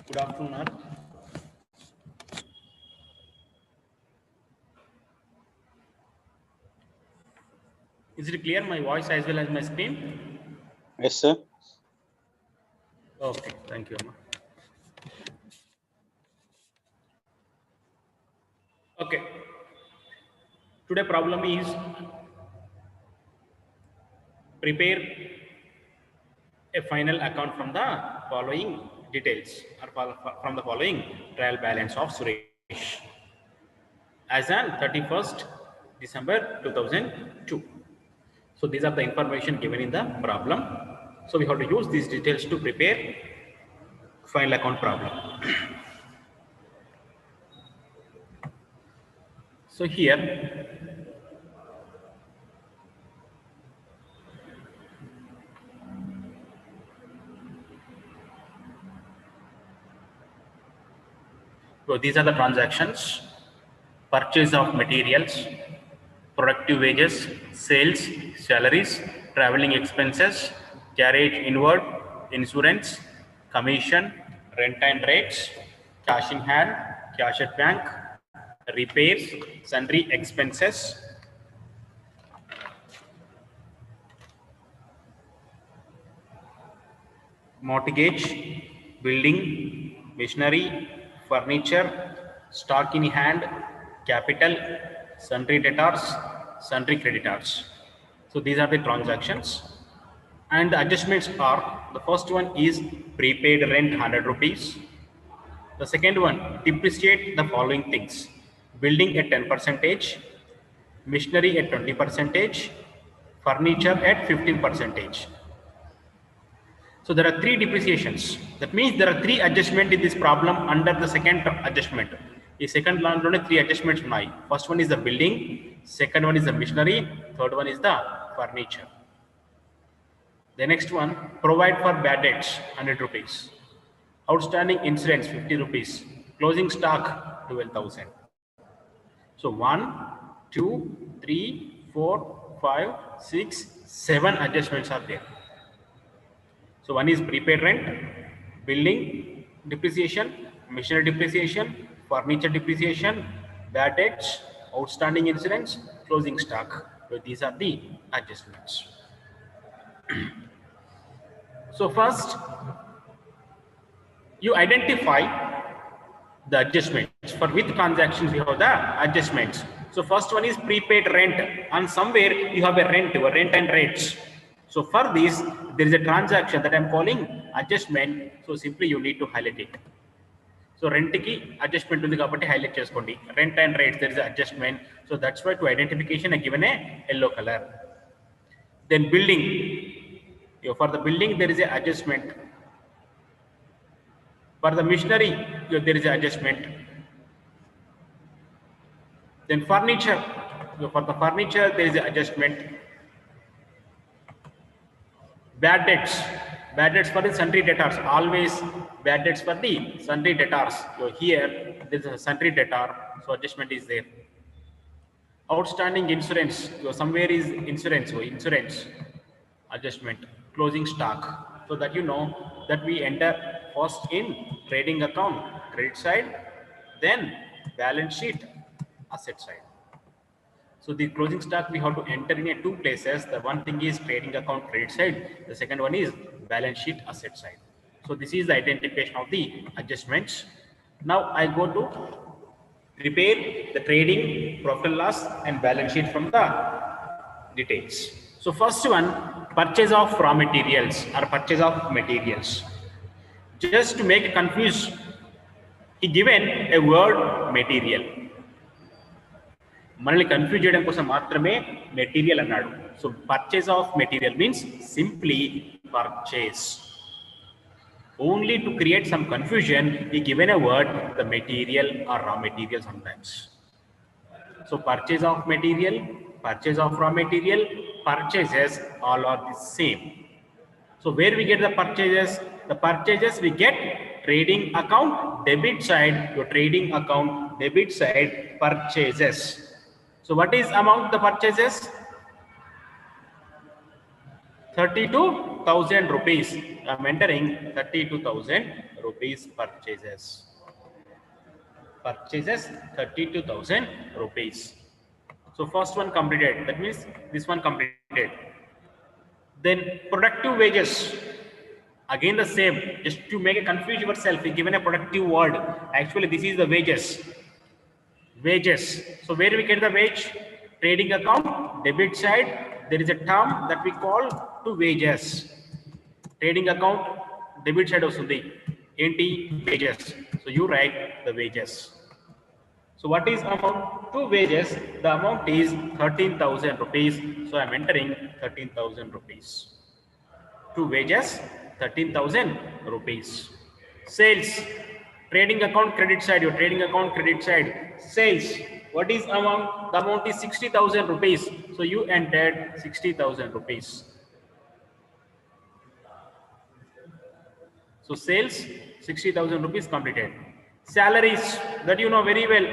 Good afternoon, all. Is it clear, my voice as well as my screen? Yes, sir. Okay, thank you, Amma. Okay, today problem is prepare a final account from the following details or from the following trial balance of Suresh as on 31st December 2002. So these are the information given in the problem. So we have to use these details to prepare final account problem. So here so these are the transactions: purchase of materials, productive wages, sales, salaries, traveling expenses, carriage inward, insurance, commission, rent and rates, cash in hand, cash at bank, repairs, sundry expenses, mortgage, building, machinery, furniture, stock in hand, capital, sundry debtors, sundry creditors. So these are the transactions, and the adjustments are: the first one is prepaid rent 100 rupees. The second one, depreciate the following things: building at 10%, machinery at 20%, furniture at 15%. So there are three depreciations. That means there are three adjustments in this problem under the second adjustment. The second line only three adjustments. First one is the building, second one is the machinery, third one is the furniture. The next one, provide for bad debts 100 rupees. Outstanding insurance 50 rupees. Closing stock 12,000. So 1, 2, 3, 4, 5, 6, 7 adjustments are there. So one is prepaid rent, building depreciation, machinery depreciation, furniture depreciation, bad debts, outstanding insurance, closing stock. So these are the adjustments. So first, you identify the adjustments. For which transactions we have the adjustments. So first one is prepaid rent, and somewhere you have a rent and rates. So for this, there is a transaction that I am calling adjustment. So simply you need to highlight it. So rent ki adjustment undi kabatti highlight cheskondi. Rent and rates, there is an adjustment. So that's why to identification I given a yellow color. Then building. For the building there is an adjustment. For the machinery there is an adjustment. Then furniture. For the furniture there is an adjustment. Bad debts for the sundry debtors, always bad debts for the sundry debtors. So here there is a sundry debtor, so adjustment is there. Outstanding insurance, so somewhere is insurance, so insurance adjustment. Closing stock, so that you know that we enter first in trading account, credit side, then balance sheet, asset side. So the closing stock we have to enter in two places. The one thing is trading account credit side. The second one is balance sheet asset side. So this is the identification of the adjustments. Now I go to prepare the trading, profit and loss and balance sheet from the details. So first one, purchase of raw materials or purchase of materials. Just to make it confused, he given a word material. మనల్ని confuse చేయడం కోసం మాత్రమే material అన్నాడు. So purchase of material means simply purchase. Only to create some confusion he given a word the material or raw material sometimes. So purchase of material, purchase of raw material, purchases all are the same. So where we get the purchases? The purchases we get trading account debit side, your trading account debit side purchases. So what is amount the purchases? 32 32,000 rupees. I am entering 32,000 rupees purchases. Purchases 32,000 rupees. So first one completed. That means this one completed. Then productive wages. Again the same. Just to make it confuse yourself, we given a productive word. Actually, this is the wages. Wages. So where we get the wage? Trading account, debit side. There is a term that we call to wages. Trading account, debit side of enti wages. So you write the wages. So what is amount to wages? The amount is 13,000 rupees. So I am entering 13,000 rupees. To wages 13,000 rupees. Sales, trading account credit side, your trading account credit side. Sales, what is amount? The amount is 60,000 rupees. So you entered 60,000 rupees. So sales 60,000 rupees completed. Salaries, that you know very well.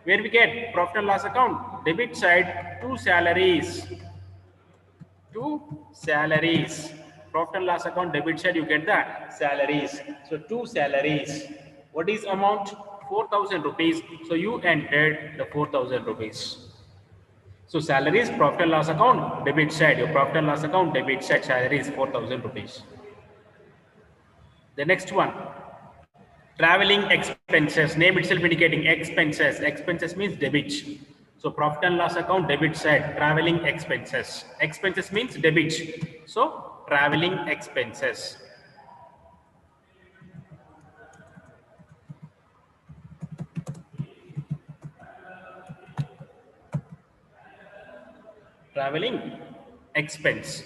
Where we get profit and loss account, debit side, two salaries. Two salaries. Profit and loss account, debit side, you get the salaries. So two salaries. What is amount? 4,000 rupees. So you entered the 4,000 rupees. So salaries, profit and loss account, debit side. Your profit and loss account, debit side, salaries 4,000 rupees. The next one, traveling expenses. Name itself indicating expenses. Expenses means debit. So profit and loss account, debit side, traveling expenses. Expenses means debit. So traveling expenses. Traveling expense.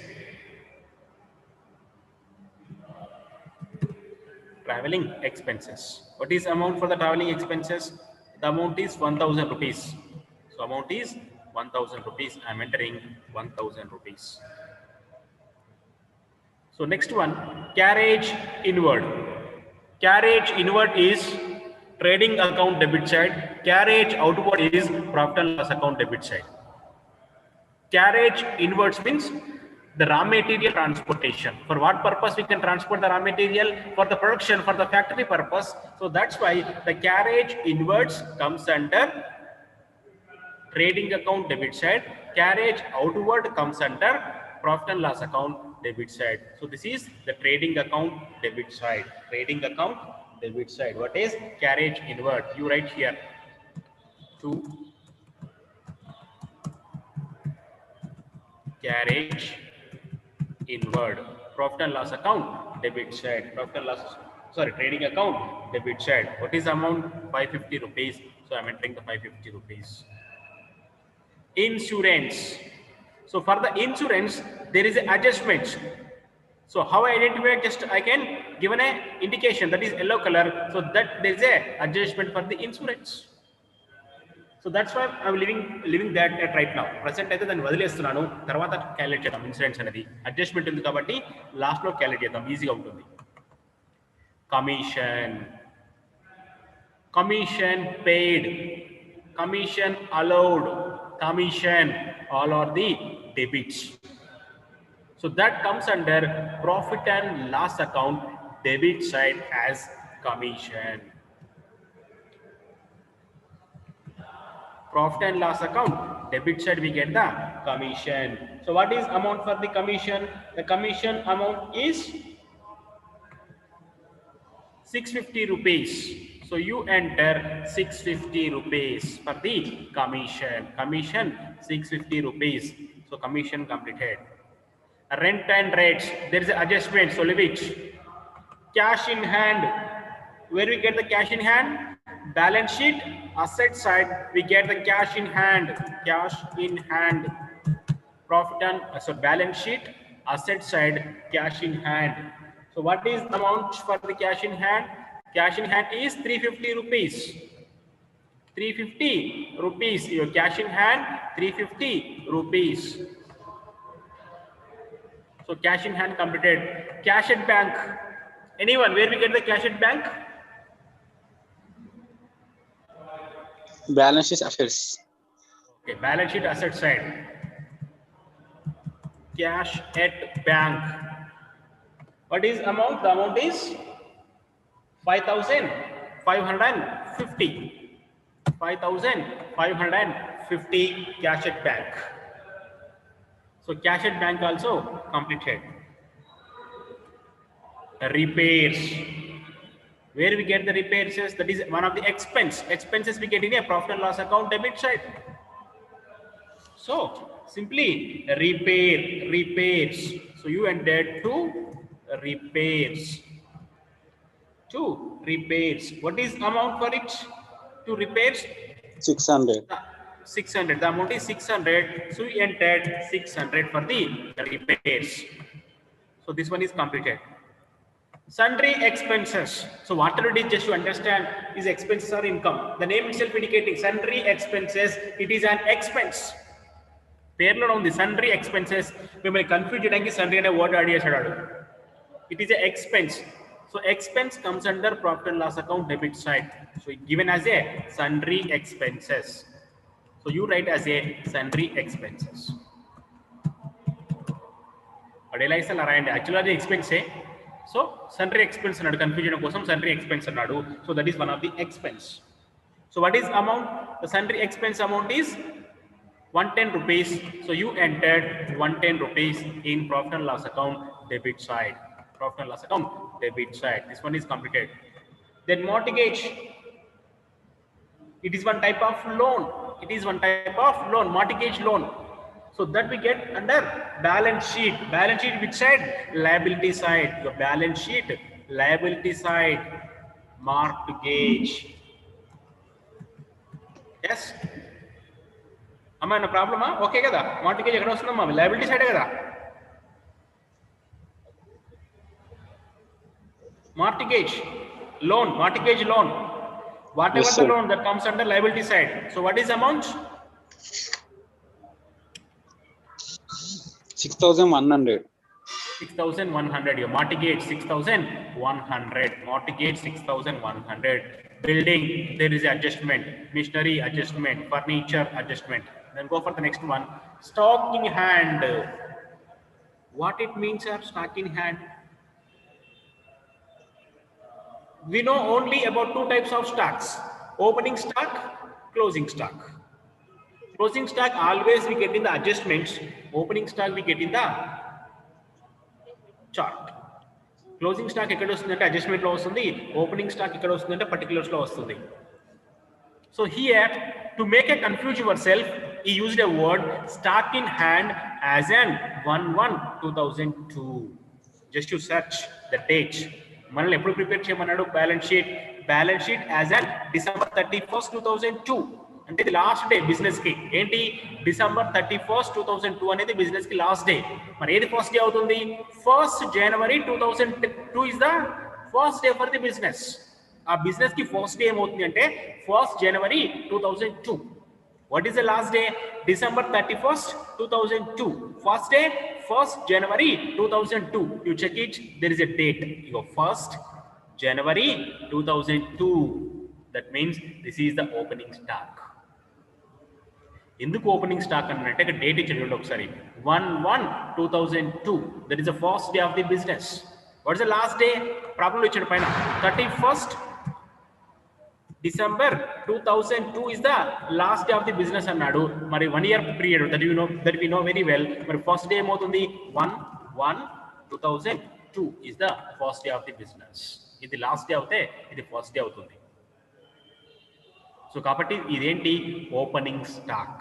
Traveling expenses. What is amount for the traveling expenses? The amount is 1,000 rupees. So amount is 1,000 rupees. I am entering 1,000 rupees. So next one, carriage inward. Carriage inward is trading account debit side. Carriage outward is profit and loss account debit side. Carriage inwards means the raw material transportation. For what purpose we can transport the raw material? For the production, for the factory purpose. So that's why the carriage inwards comes under trading account debit side. Carriage outward comes under profit and loss account debit side. So this is the trading account debit side. Trading account debit side. What is carriage inward? You write here. To carriage inward, profit and loss account debit side, profit and loss, sorry, trading account debit side. What is amount? 550 rupees. So I'm entering the 550 rupees. Insurance. So for the insurance, there is an adjustment. So how I identify? Just I can give an indication, that is yellow color. So that there is a adjustment for the insurance. So that's why I'm leaving that at right now. Present అయితే దాన్ని వదిలేస్తున్నాను. తర్వాత calculate చేద్దాం incidents అనేది. Adjustment ఉంది కాబట్టి last లో calculate చేద్దాం, ఈజీగా ఉంటుంది. Commission, commission paid, commission allowed, commission, all are the debits. So that comes under profit and loss account debit side as commission. Profit and loss account debit side we get the commission. So what is amount for the commission? The commission amount is 650 rupees. So you enter 650 rupees for the commission. Commission 650 rupees. So commission completed. Rent and rates, there is an adjustment, so leave it. Cash in hand, where we get the cash in hand? Balance sheet, asset side, we get the cash in hand. Cash in hand. Profit and so balance sheet, asset side, cash in hand. So what is the amount for the cash in hand? Cash in hand is 350 rupees. 350 rupees. Your cash in hand 350 rupees. So cash in hand completed. Cash at bank. Anyone, where we get the cash at bank? Balance sheet assets. Okay, balance sheet asset side. Cash at bank. What is amount? The amount is 5,550. 5,550 cash at bank. So cash at bank also completed. Repairs. Where we get the repairs? That is one of the expenses we get in a profit and loss account debit side. So simply repairs. So you entered to repairs. To repairs. What is amount for it? To repairs? 600. 600. The amount is 600. So you entered 600 for the repairs. So this one is completed. Sundry expenses. So whatever it is, just to understand, is expenses or income. The name itself indicating sundry expenses. It is an expense. పేర్లో ఉంది sundry expenses. మిమ్మల్ని confuse చేయడానికి sundry అనే word add చేశాడు. It is a expense. So expense comes under profit and loss account debit side. So given as a sundry expenses. So you write as a sundry expenses. అడేలా ఇస్తా రాయండి. యాక్చువల్గా అది ఎక్స్పెన్సే. So sundry expense అన్నాడు, confusion కోసం sundry expense అన్నాడు. So that is one of the expense. So what is amount? The sundry expense amount is 110 rupees. So you entered 110 rupees in profit and loss account debit side. Profit and loss account debit side. This one is completed. Then mortgage. It is one type of loan. It is one type of loan, mortgage loan. So that we get under balance sheet. Balance sheet which side? Liability side. Your balance sheet, liability side, mortgage. Yes. అమ్మా నా ప్రాబ్లమా? Okay కదా. Mortgage ఎక్కడ వస్తుందమ్మా? Liability side కదా. Mortgage loan, mortgage loan. Whatever yes, the loan that comes under liability side. So what is amount? 6,100. 6,100. Your mortgage 6,100. Mortgage 6,100. Building, there is adjustment. Machinery adjustment. Furniture adjustment. Then go for the next one. Stock in hand. What it means, sir? Stock in hand. We know only about two types of stocks: opening stock, closing stock. Closing stock always we get in the adjustments. Opening stock we get in the chart. Closing stock ekkada ostundante adjustment lo vastundi. Opening stock ekkada ostundante particulars lo vastundi. So here, to make a confuse yourself, he used a word stock in hand as an 1/1/2002. Just to search the date. మనల్ని ఎప్పుడు prepare చేయమన్నాడు? Balance sheet as an December 31st, 2002. అంటే ఇది last day business కి. ఏంటి? December 31st, 2002 అనేది business కి last day. మరి ఏది ఫస్ట్ డే అవుతుంది? 1st January 2002 is the first day for the business. ఆ బిజినెస్ కి ఫస్ట్ డే ఏమవుతుంది అంటే 1st January 2002. What is the last day? December 31st, 2002. First day, 1st January 2002. You check it, there is a date. Your 1st January 2002. That means this is the opening stock. ఎందుకు opening stock అంటే date ఇచ్చి చూడండి ఒకసారి. 1/1/2002. That is the first day of the business. What is the last day? Problem ఇచ్చాడు పైన. 31st December 2002 is the last day of the business అన్నాడు. మరి 1 year period that we know very well. మరి first day ఏమవుతుంది? 1/1/2002 is the first day of the business. ఇది last day అవుతే ఇది first day అవుతుంది. సో కాబట్టి ఇదేంటి? Opening stock.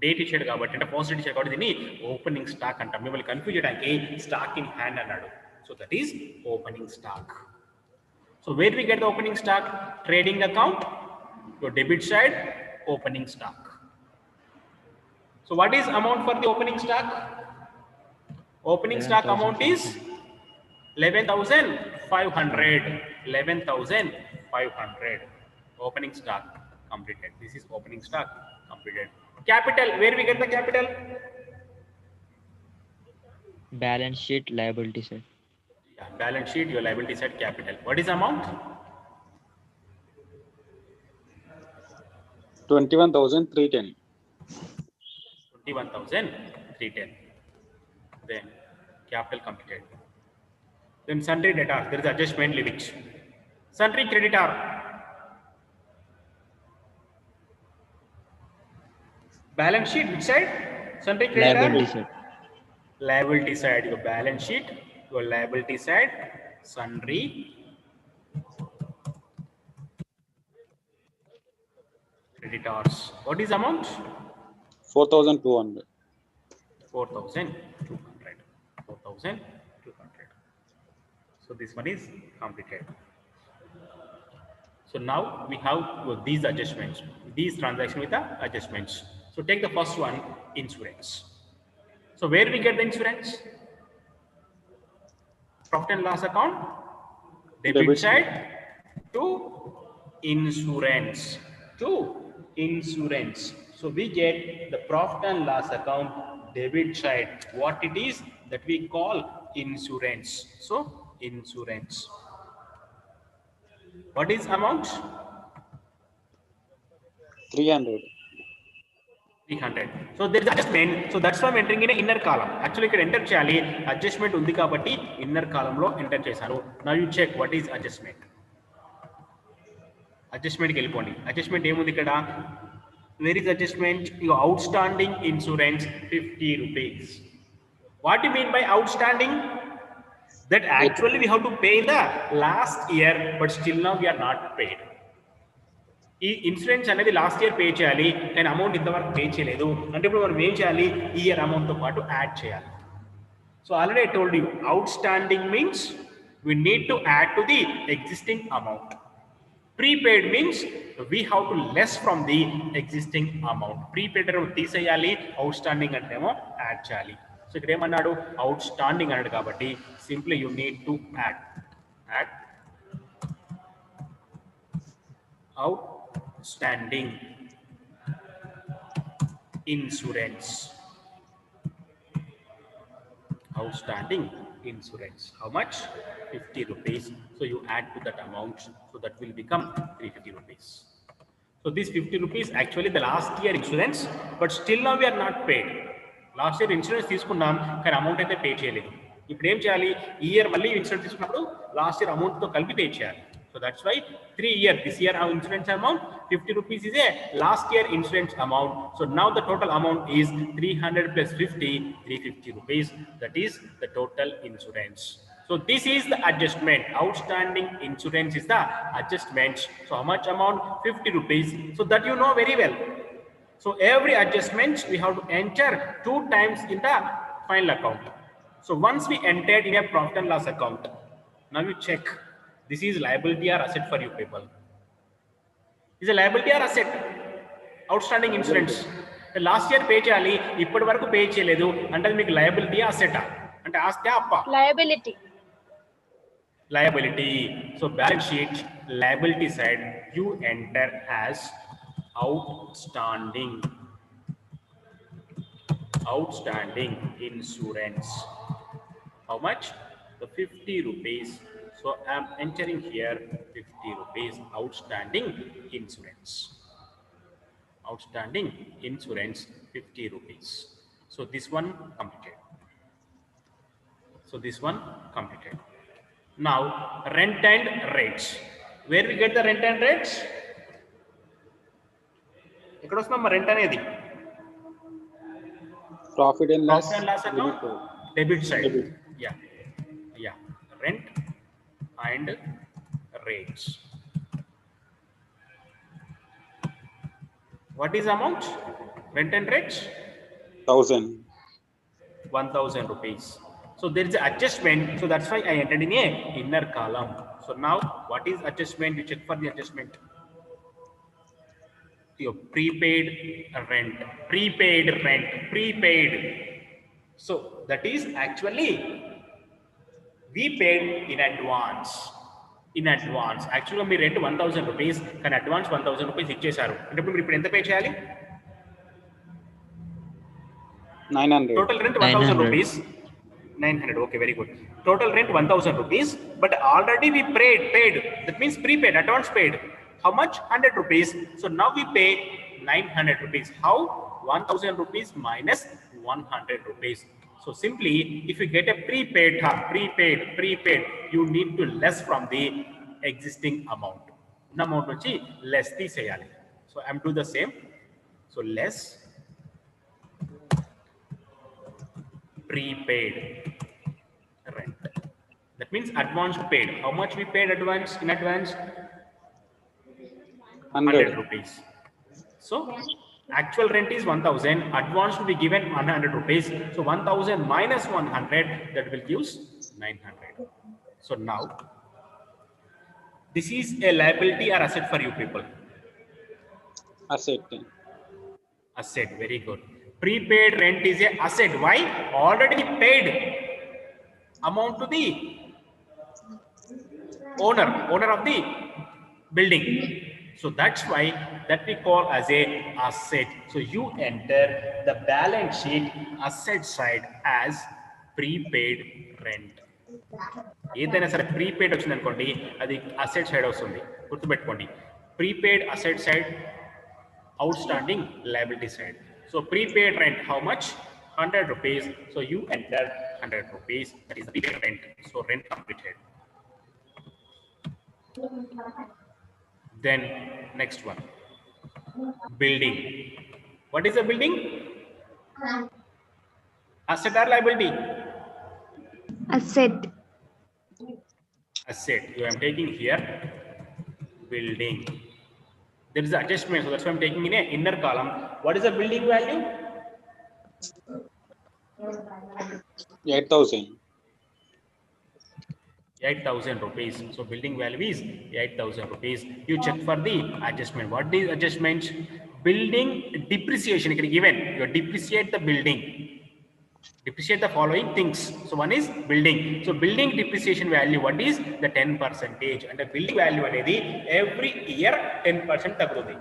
డేట్ ఇచ్చాడు కాబట్టి, అంటే ఫస్ట్ డేట్ ఇచ్చాడు కాబట్టి దీన్ని ఓపెనింగ్ స్టాక్ అంటాం. మిమ్మల్ని కన్ఫ్యూజ్ చేయడానికి స్టాక్ ఇన్ హ్యాండ్ అన్నాడు. So that is opening stock. So where we get the opening stock? Trading account, your debit side, opening stock. So what is amount for the opening stock? Opening stock amount is 11,500. 11,500. Opening stock completed. This is opening stock completed. Capital, where we get the capital? Balance sheet, liability side. Yeah, balance sheet, your liability side, capital. What is amount? 21,310. 21,310. Then capital completed. Then sundry debtor, there is adjustment limit. Sundry creditor, balance sheet which side? Sundry creditor, Liability side. liability side. Your balance sheet, your liability side, sundry creditors. What is amount? 4,200. 4,200. 4,200. So this one is completed. So now we have these adjustments, these transactions with the adjustments. So take the first one, insurance. So where we get the insurance? Profit and loss account, debit side to insurance, So we get the profit and loss account, debit side. What it is that we call insurance. So insurance. What is amount? 300. 300. So there is adjustment. So that's why I'm entering in an inner column. Actually, you can enter chali adjustment undi kabatti inner column lo enter chesanu. Now you check what is adjustment. Adjustment ki vellipondi. Adjustment emundi ikkada? Where is adjustment? Your outstanding insurance 50 rupees. What do you mean by outstanding? That actually we have to pay in the last year, but still now we are not paid. ఈ insurance అనేది last year pay చేయాలి, కానీ amount ఇంతవరకు pay చేయలేదు అంటే ఇప్పుడు మనం ఏం చేయాలి? ఈ ఇయర్ అమౌంట్తో పాటు యాడ్ చేయాలి. So already I told you outstanding means we need to add to the existing amount. Prepaid means we have to less from the existing amount. Prepaid తీసేయాలి, అవుట్స్టాండింగ్ అంటేమో యాడ్ చేయాలి. సో ఇక్కడ ఏమన్నాడు? Outstanding అన్నాడు కాబట్టి simply you need to add outstanding insurance. Outstanding insurance. How much? 50 rupees. So you add to that amount. So that will become 350 rupees. So this 50 rupees actually the last year insurance, but still now we are not paid. Last year insurance తీసుకున్నాం కానీ amount అయితే pay చేయలేదు. ఇప్పుడు ఏం చేయాలి? ఈ year మళ్ళీ insurance తీసుకున్నప్పుడు లాస్ట్ ఇయర్ అమౌంట్తో కలిపి పే చేయాలి. So that's why 3 years, this year our insurance amount 50 rupees is a last year insurance amount. So now the total amount is 300 plus 50, 350 rupees. That is the total insurance. So this is the adjustment. Outstanding insurance is the adjustment. So how much amount? 50 rupees. So that you know very well. So every adjustment we have to enter 2 times in the final account. So once we entered in a profit and loss account, now you check. This is liability or asset for you people. Is a liability or asset? Outstanding insurance. Last year pay cheyali, ippadi varaku pay cheyaledu ante meeku liability or asset ante aste appa? Liability. So balance sheet liability side you enter as outstanding insurance. How much? The 50 rupees. So I am entering here 50 rupees outstanding insurance. Outstanding insurance 50 rupees. So this one completed. Now rent and rates. Where we get the rent and rates? Ekkada vastundamma rent anedi? Profit and loss account, debit side. Yeah. Rent and rates. What is amount? Rent and rates? 1,000 rupees. So there is an adjustment. So that's why I entered in a inner column. So now what is adjustment? You check for the adjustment. Your prepaid rent. So that is actually we paid in advance. Actually we rent 1,000 rupees can advance 1,000 rupees ఇచ్చేశారు అంటే ఇప్పుడు ఎంత pay చేయాలి? 900. Total rent 1,000 rupees. 900. Okay, very good. Total rent 1,000 rupees, but already we paid. That means prepaid, advance paid. How much? 100 rupees. So now we pay 900 rupees. How? 1,000 rupees minus 100 rupees. So simply, if you get a prepaid, you need to less from the existing amount. Amount vachi less the seyali. So I'm doing the same. So less prepaid rent. That means advance paid. How much we paid advance in advance? 100 rupees. So actual rent is 1000, advance to be given 100 rupees. So 1000 minus 100, that will give 900. So now this is a liability or asset for you people? Asset. Asset, very good. Prepaid rent is a asset. Why? Already paid amount to the owner of the building. So that's why that we call as a asset. So you enter the balance sheet asset side as prepaid rent. ఏదైనా సరే prepaid వచ్చింది అనుకోండి అది asset side వస్తుంది గుర్తుపెట్టుకోండి prepaid asset side out standing liability side so prepaid rent how much 100 rupees. So you enter 100 rupees, that is the prepaid rent. So rent completed. Then next one, building. What is a building? Asset or liability? Asset. Asset. You am taking here building. There is an adjustment, so that's why I'm taking in a inner column. What is the building value? 8,000. 8,000 rupees. So building value is 8,000 rupees. You check for the adjustment. What is adjustment? Building depreciation. Given you depreciate the building. Depreciate the following things. So one is building. So building depreciation value, what is the 10%? And the building value anedi every year 10% tagutundi.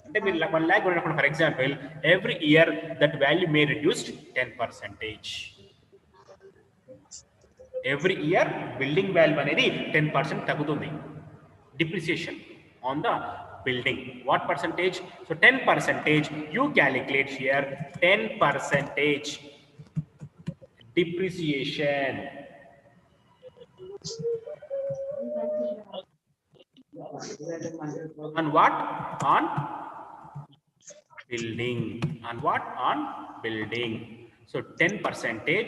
Ante మీరు 1 lakh కొన్నప్పుడు for example, every year that value may reduced 10%. Every year building value anedi 10% tagutundi. Depreciation on the building. What percentage? So 10%. You calculate here 10%. Depreciation on what? On building. On what? On building. So 10%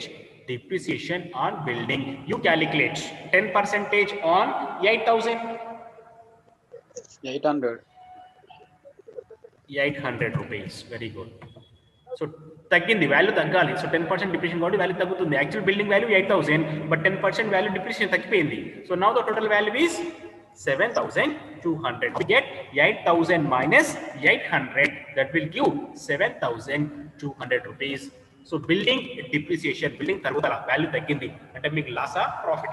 depreciation on building. You calculate 10% on 8,000. 800. 800 rupees. Very good. So తగ్గింది value తగ్గాలి so 10% depreciation కాబట్టి value తగ్గుతుంది actual building value 8,000 but 10% value depreciation తగ్గిపోయింది so now the total value is 7,200. We get 8,000 minus 800, that will give 7,200 rupees. So building depreciation, building tarugudala value taggindi ante meeku loss or profit?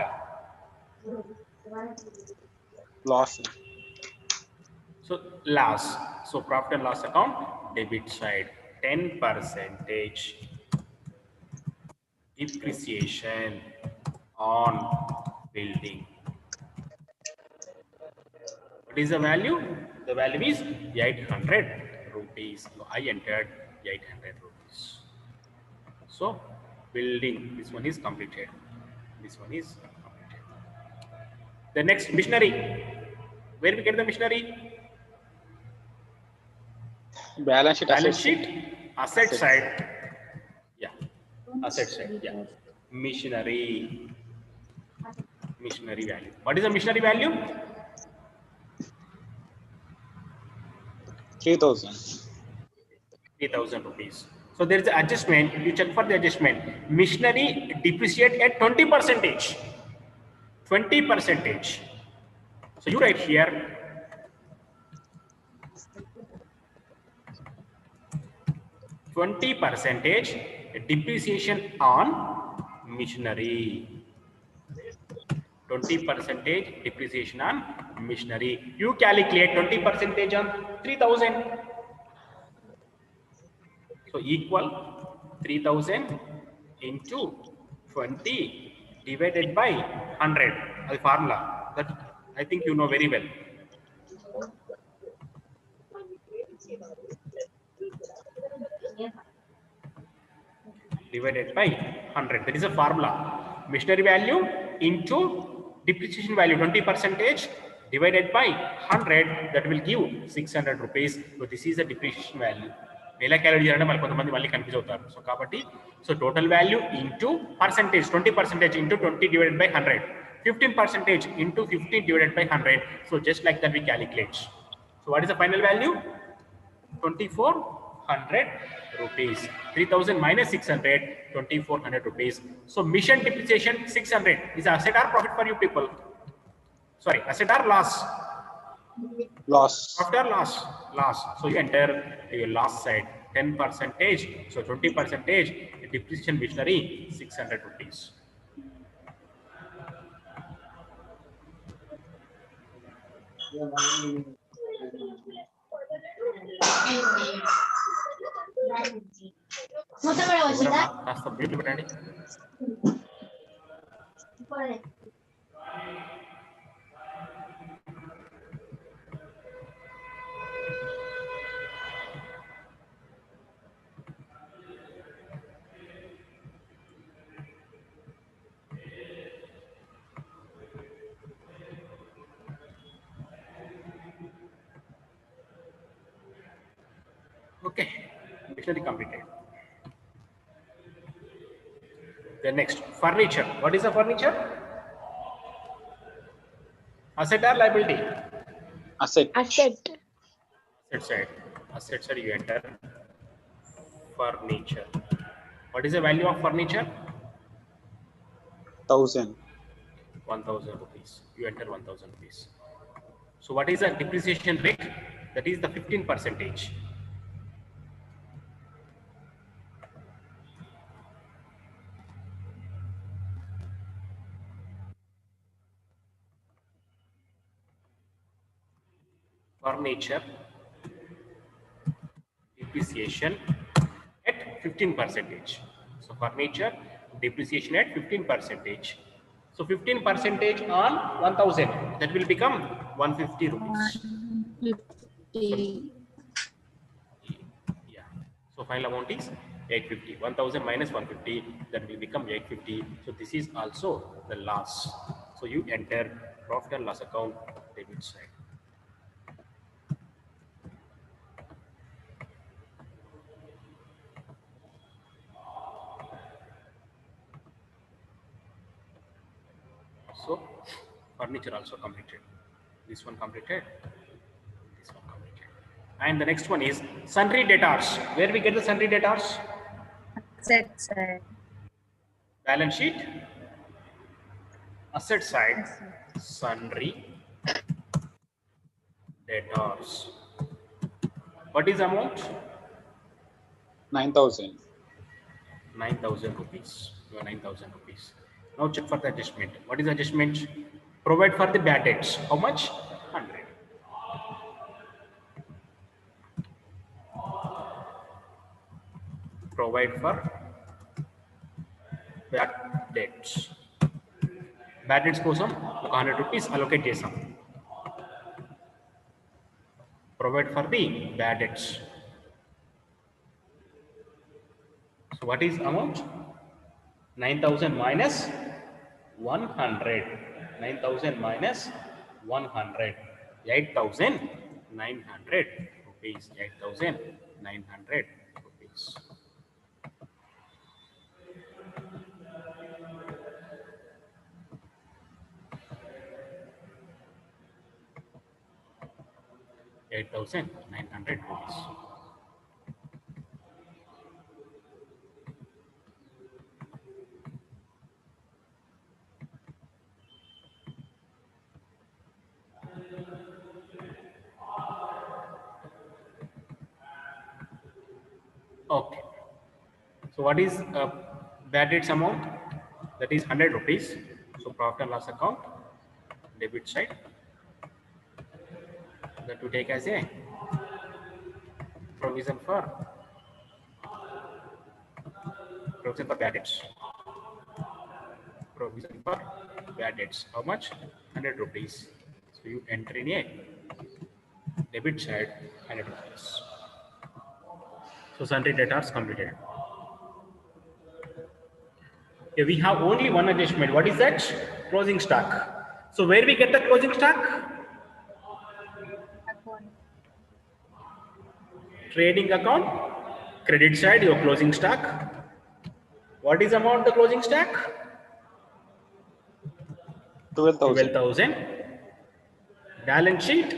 Loss. So loss. So profit and loss account debit side 10% depreciation on building. What is the value? The value is 800 rupees. So I entered 800 rupees. So building, this one is completed. This one is completed. The next, machinery. Where we get the machinery? Balance sheet. Balance sheet, asset side. Yeah, asset side. Yeah, machinery value. What is the machinery value? 3,000 rupees. So there is an adjustment. You check for the adjustment. Machinery depreciate at 20%. 20%. So you write here 20% depreciation on machinery. 20% depreciation on machinery. You calculate 20% on 3,000. So equal 3,000 into 20 divided by 100. The formula that I think you know very well. divided by 100. That is a formula. Machinery value into depreciation value 20% divided by 100, that will give 600 rupees. So this is the depreciation value. ఎలా calculate చేయాలంటే మళ్ళీ కొంతమంది మళ్ళీ confuse అవుతారు. So కాబట్టి so total value into percentage 20% into 20 divided by 100, 15% into 15 divided by 100. So just like that we calculate. So what is the final value? 2400 rupees. 3000 minus 600, 2400 rupees. So mission depreciation 600 is asset or profit for you people? Sorry, asset or loss? Loss. After loss, loss. So you enter your loss side 10%. So 20% depreciation machinery 600 rupees. కాస్త beauty పెట్టండి. Okay, machinery completed. Then next, furniture. What is the furniture? Asset or liability? Asset. Asset. Asset side. Asset side you enter furniture. What is the value of furniture? 1000. 1000 rupees. You enter 1000 rupees. So what is the depreciation rate? That is the 15%. Furniture depreciation at 15%. So furniture depreciation at 15%. So 15% on 1000, that will become 150 rupees. Yeah. So final amount is 850. 1000 minus 150, that will become 850. So this is also the loss. So you enter profit and loss account debit side. So furniture also completed. This one completed. This one completed. And the next one is sundry debtors. Where we get the sundry debtors? Asset side. Balance sheet. Asset side. Sundry debtors. What is the amount? 9,000. 9,000 rupees. 9,000 rupees. Now check for the adjustment. What is adjustment? Provide for the bad debts. How much? 100. Provide for bad debts. Bad debts కోసం 100 rupees allocate చేసాం. Provide for the bad debts. So what is amount? 9,000 minus 100. 9,000 minus 100. 8,900 rupees. 8,900 rupees. ₹8,900. Okay. So what is bad debts amount? That is 100 rupees. So profit and loss account, debit side. That we take as a provision for bad debts. Provision for bad debts. How much? 100 rupees. So you enter in a debit side 100 rupees. So sundry debtors completed. Here we have only one adjustment. What is that? Closing stock. So where we get the closing stock? Account. Trading account. Credit side, your closing stock. What is amount the closing stock? 12,000. 12,000. Balance sheet.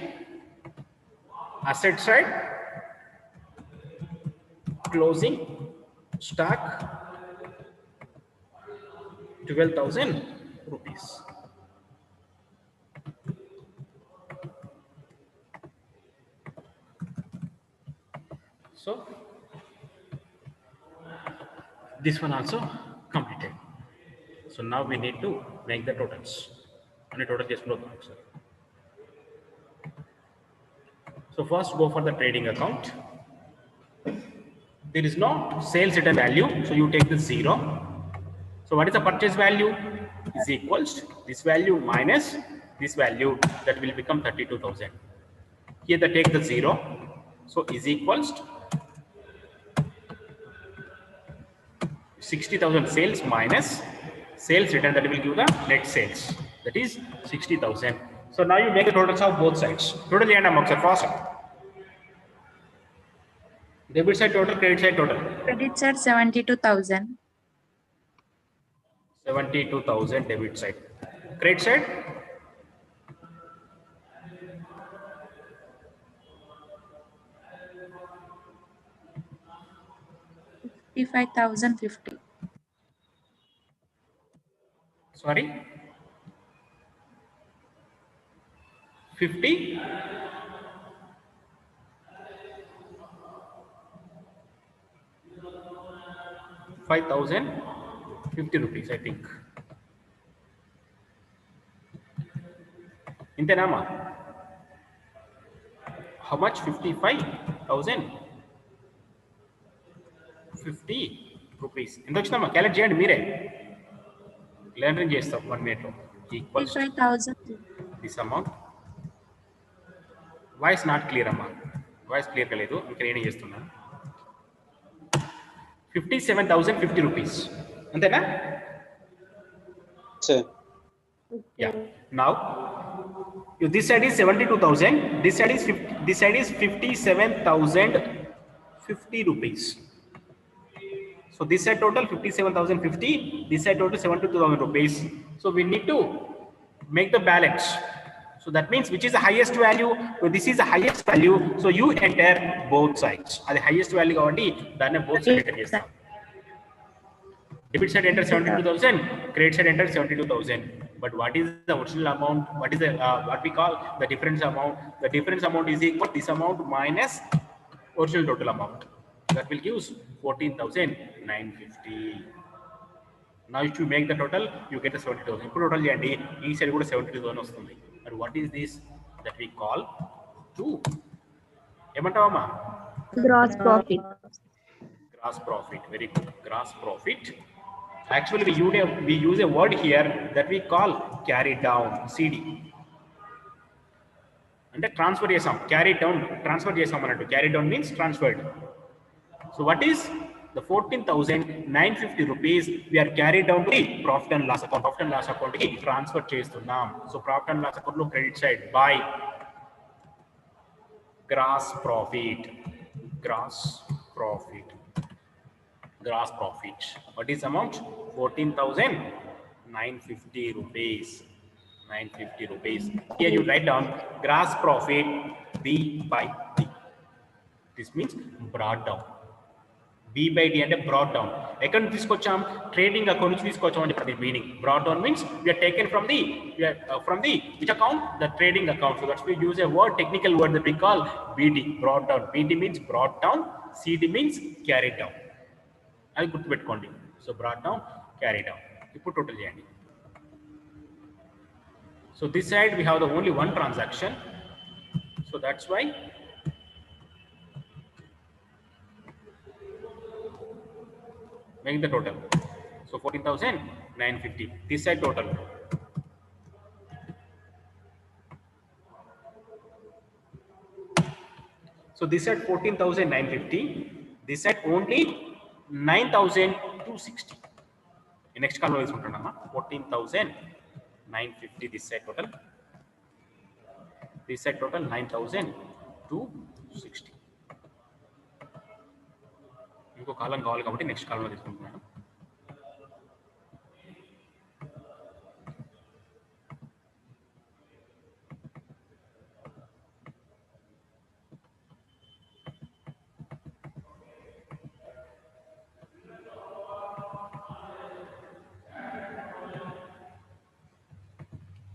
Asset side. Closing stock. 12,000 rupees. So this one also completed. So now we need to make the totals. And total just no answer. So first go for the trading account. There is no sales return value, so you take the 0. So what is the purchase value? Is equals to this value minus this value, that will become 32,000. Here they take the 0. So is equals to 60,000 sales minus sales return, that will give the net sales, that is 60,000. So now you make the totals of both sides. Total and amount are fast. Debit side total, credit side total. Credit side 72,000. 72,000 debit side. Credit side 55,050. sorry 50 5,050 rupees, I think. Intenama. How much? 55,000. 50 rupees. In the calculate చేయండి మీరే. Learning చేస్తాం 1 minute. Equals 55,000. this amount. Voice not clear అమ్మా. Voice clear కాలేదు. ఇక్కడ ఏం చేస్తున్నాను? 57,050 rupees. అంతేనా? Sir. Yeah. Now, if this side is 72,000. This side is 57,050 rupees. So this side total 57,050. This side total 72,000 rupees. So we need to make the balance. So that means which is the highest value? So this is the highest value. So you enter both sides. The highest value kabatti danne both sides enter chestam. Debit side enter 72,000, credit side enter 72,000. But what is the original amount? What is the what we call the difference amount? The difference amount is equal to this amount minus original total amount. That will give 14,950. Now if you make the total, you get the 70,000. Put total cheyandi. Ee side kuda 72,000 vastundi. But what is this that we call to? Emantavama? Gross profit. Gross profit. Very good. Gross profit. Actually, we use a word here that we call carry down, CD. And transfer chesam. Carry down, transfer chesam anattu. Carry down means transferred. So what is the 14,950 rupees we are carried down to the profit and loss account? Profit and loss account ki transfer chestunnam. So profit and loss account lo credit side by gross profit. Gross profit. Gross profit. What is amount? 14,950 rupees. 950 rupees. Here you write down gross profit B by D. This means brought down. B by D and brought down. Account తీసుకొచ్చాం trading account నుంచి తీసుకొచ్చాం అని చెప్పి meaning. Brought down means we are taken from the which account? The trading account. So that's we use a word, technical word that we call BD. Brought down. BD means brought down. CD means carried down. అది గుర్తుపెట్టుకోండి. So brought down carry down. ఇప్పుడు total చేయండి. So this side we have the only one transaction. So that's why make the total. So 14,950. This side total. So this side 14,950. This side only 9,260. Next కాలంలో తీసుకుంటున్నామా 14,950 this side total. This side total 9,260. ఇంకో కాలం కావాలి కాబట్టి next కాలంలో తీసుకుంటున్నాను.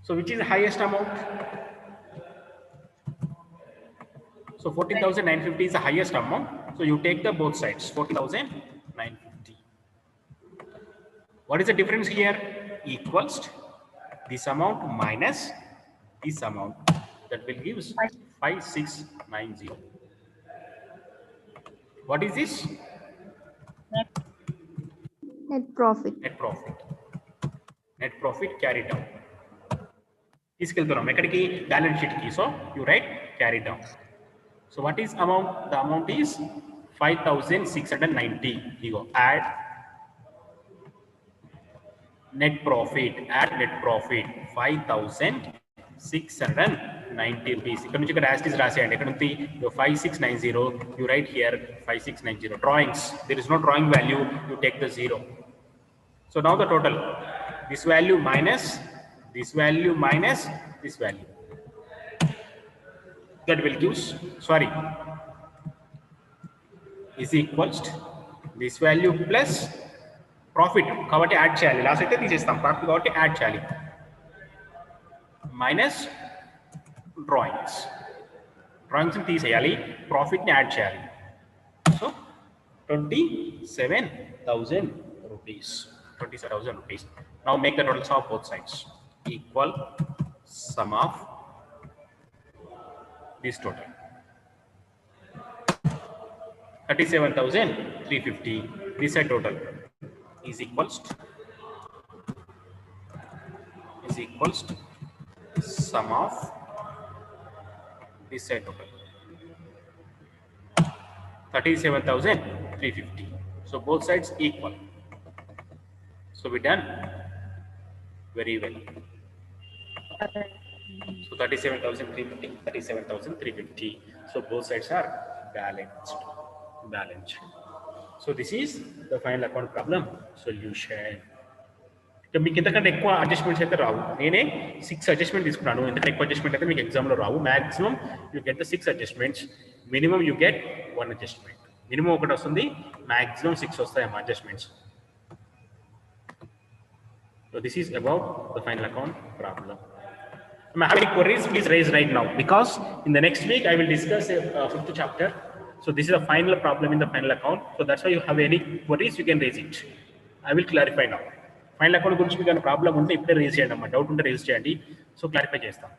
So which is the highest amount? So 14,950 is the highest amount. So you take the both sides, 14,950. What is the difference here? Equals this amount minus this amount. That will give 5,690. What is this? Net profit. Net profit. Net profit carried down. తీసుకెళ్తున్నాం ఎక్కడికి? Balance sheet కి. So you right carry down. So what is amount? The amount is 5,690. You go add net profit. Add net profit 5,690 rupees. ఇక్కడ నుంచి ఇక్కడ as it is రాసేయండి. ఇక్కడ నుంచి 5690. You write here 5690. Drawings. There is no drawing value. You take the 0. So now the total. This value minus this value minus this value. That will give, sorry, is equals to this value plus profit. కాబట్టి add చేయాలి. Last అయితే తీసేస్తాం. Profit కాబట్టి add చేయాలి. Minus drawings. డ్రాయింగ్స్ని తీసేయాలి. ప్రాఫిట్ని add చేయాలి. So 27,000 rupees. 27,000 rupees. Now make the totals of both sides. Equal sum of this total 37,350. This side total is equals to sum of this side total 37,350. So both sides equal. So we done very well. So 37,350, 37,350. So both sides are balanced. So this is the final account problem solution. మీకు ఇంతకంటే ఎక్కువ adjustments అయితే రావు. నేనే 6 adjustment తీసుకున్నాను. ఇంతకంటే ఎక్కువ adjustment అయితే మీకు ఎగ్జామ్లో రావు. Maximum you get the 6 adjustments. Minimum you get 1 adjustment. Minimum ఒకటి వస్తుంది, మాక్సిమం 6 వస్తాయి adjustments. So this is about the final account problem. If you have any queries, please raise right now, because in the next week I will discuss a 5th chapter. So this is the final problem in the final account. So that's why you have any queries, you can raise it. I will clarify now. Final account గురించి మీకు problem ఉంటే ఇప్పుడే raise చేయండి అమ్మా. Doubt ఉంటే raise చేయండి. So clarify చేస్తాం.